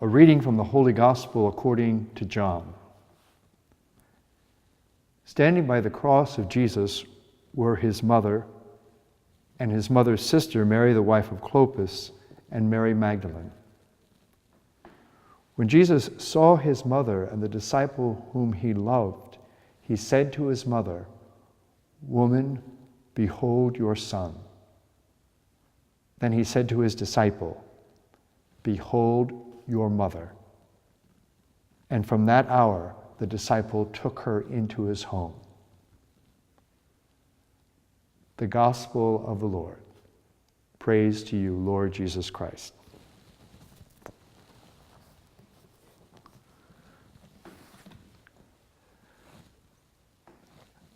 A reading from the Holy Gospel according to John. Standing by the cross of Jesus were his mother and his mother's sister, Mary, the wife of Clopas, and Mary Magdalene. When Jesus saw his mother and the disciple whom he loved, he said to his mother, "Woman, behold your son." Then he said to his disciple, "Behold your mother." And from that hour, the disciple took her into his home. The Gospel of the Lord. Praise to you, Lord Jesus Christ.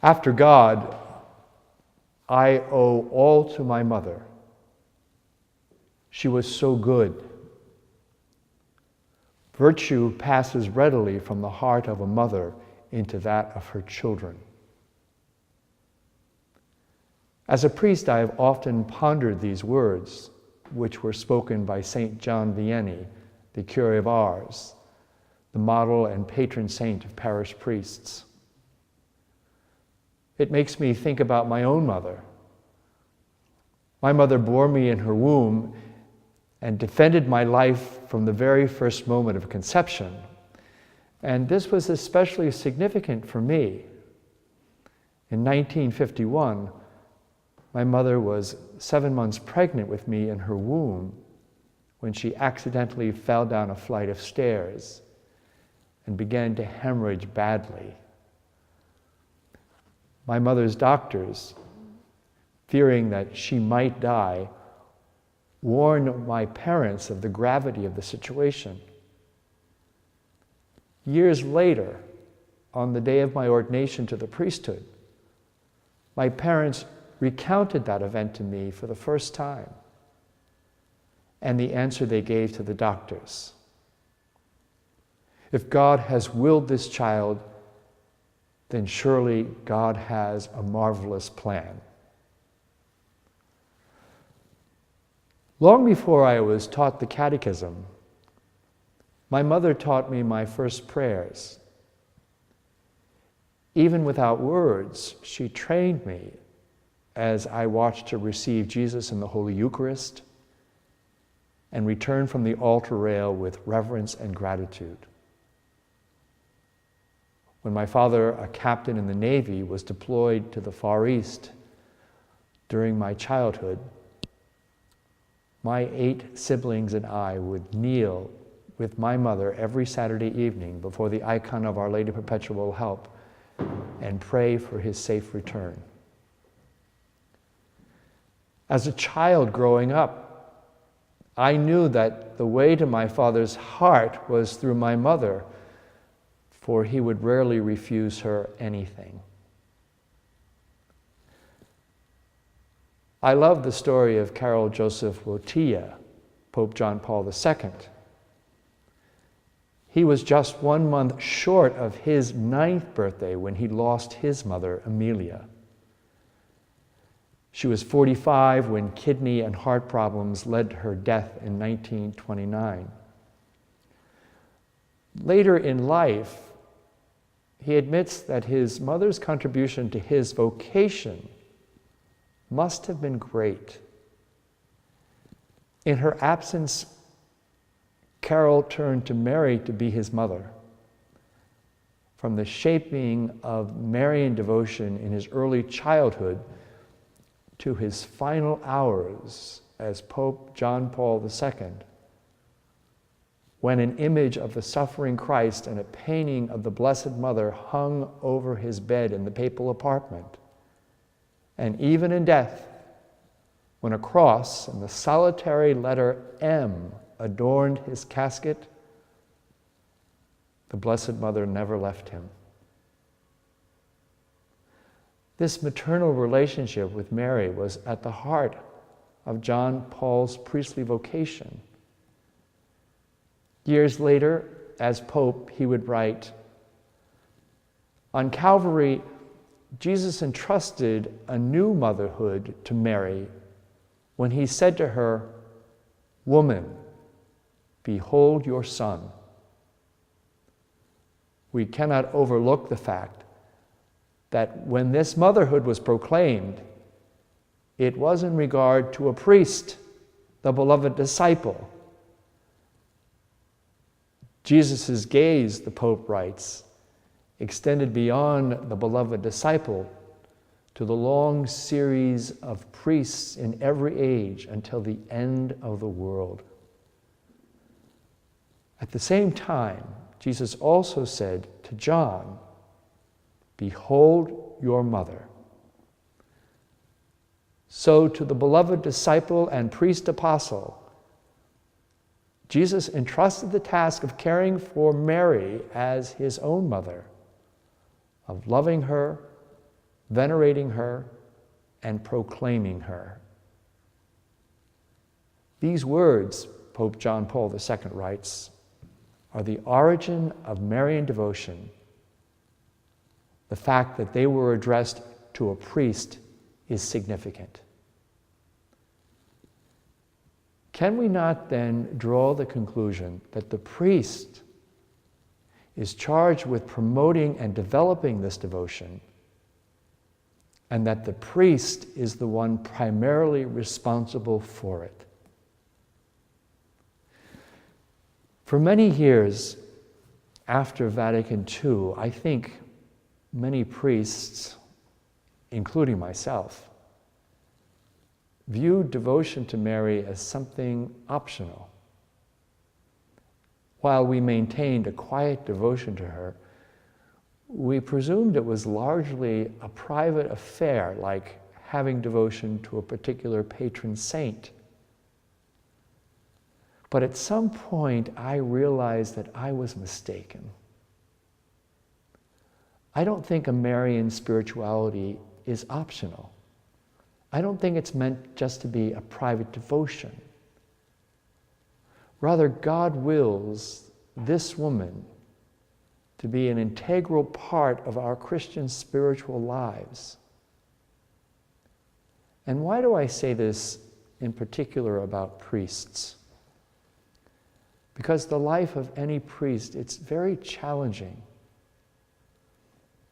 After God, I owe all to my mother. She was so good. Virtue passes readily from the heart of a mother into that of her children. As a priest, I have often pondered these words, which were spoken by St. John Vianney, the Curé of Ars, the model and patron saint of parish priests. It makes me think about my own mother. My mother bore me in her womb and defended my life from the very first moment of conception. And this was especially significant for me. In 1951, my mother was 7 months pregnant with me in her womb when she accidentally fell down a flight of stairs and began to hemorrhage badly. My mother's doctors, fearing that she might die, warned my parents of the gravity of the situation. Years later, on the day of my ordination to the priesthood, my parents recounted that event to me for the first time and the answer they gave to the doctors. If God has willed this child, then surely God has a marvelous plan. Long before I was taught the catechism, my mother taught me my first prayers. Even without words, she trained me as I watched her receive Jesus in the Holy Eucharist and return from the altar rail with reverence and gratitude. When my father, a captain in the Navy, was deployed to the Far East during my childhood, my 8 siblings and I would kneel with my mother every Saturday evening before the icon of Our Lady Perpetual Help and pray for his safe return. As a child growing up, I knew that the way to my father's heart was through my mother, for he would rarely refuse her anything. I love the story of Karol Joseph Wojtyła, Pope John Paul II. He was just 1 month short of his 9th birthday when he lost his mother, Amelia. She was 45 when kidney and heart problems led to her death in 1929. Later in life, he admits that his mother's contribution to his vocation must have been great. In her absence, Karol turned to Mary to be his mother. From the shaping of Marian devotion in his early childhood to his final hours as Pope John Paul II, when an image of the suffering Christ and a painting of the Blessed Mother hung over his bed in the papal apartment, and even in death, when a cross and the solitary letter M adorned his casket, the Blessed Mother never left him. This maternal relationship with Mary was at the heart of John Paul's priestly vocation. Years later, as Pope, he would write, "On Calvary, Jesus entrusted a new motherhood to Mary when he said to her, 'Woman, behold your son. We cannot overlook the fact that when this motherhood was proclaimed, it was in regard to a priest, the beloved disciple. Jesus' gaze, the Pope writes, extended beyond the beloved disciple to the long series of priests in every age until the end of the world. At the same time, Jesus also said to John, behold your mother. So to the beloved disciple and priest apostle, Jesus entrusted the task of caring for Mary as his own mother, of loving her, venerating her, and proclaiming her. These words, Pope John Paul II writes, are the origin of Marian devotion. The fact that they were addressed to a priest is significant. Can we not then draw the conclusion that the priest is charged with promoting and developing this devotion, and that the priest is the one primarily responsible for it? For many years after Vatican II, I think many priests, including myself, viewed devotion to Mary as something optional. While we maintained a quiet devotion to her, we presumed it was largely a private affair, like having devotion to a particular patron saint. But at some point, I realized that I was mistaken. I don't think a Marian spirituality is optional. I don't think it's meant just to be a private devotion. Rather, God wills this woman to be an integral part of our Christian spiritual lives. And why do I say this in particular about priests? Because the life of any priest, it's very challenging.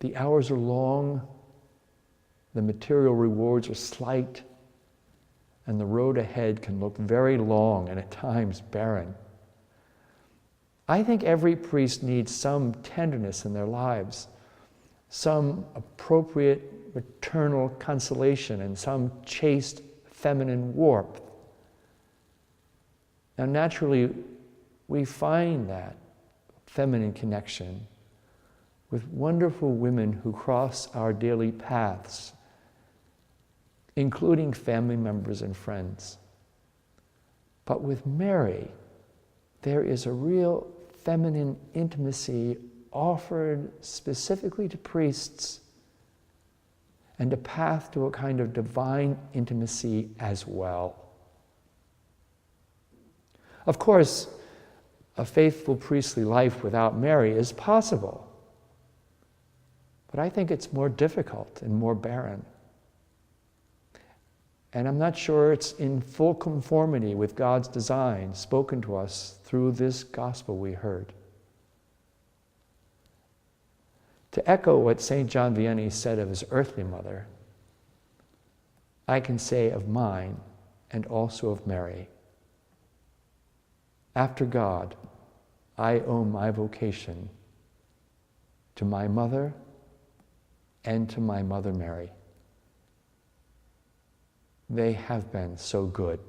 The hours are long, the material rewards are slight, and the road ahead can look very long and at times barren. I think every priest needs some tenderness in their lives, some appropriate maternal consolation, and some chaste feminine warmth. Now, naturally, we find that feminine connection with wonderful women who cross our daily paths, including family members and friends. But with Mary, there is a real feminine intimacy offered specifically to priests, and a path to a kind of divine intimacy as well. Of course, a faithful priestly life without Mary is possible, but I think it's more difficult and more barren. And I'm not sure it's in full conformity with God's design spoken to us through this gospel we heard. To echo what St. John Vianney said of his earthly mother, I can say of mine and also of Mary, after God, I owe my vocation to my mother and to my mother Mary. They have been so good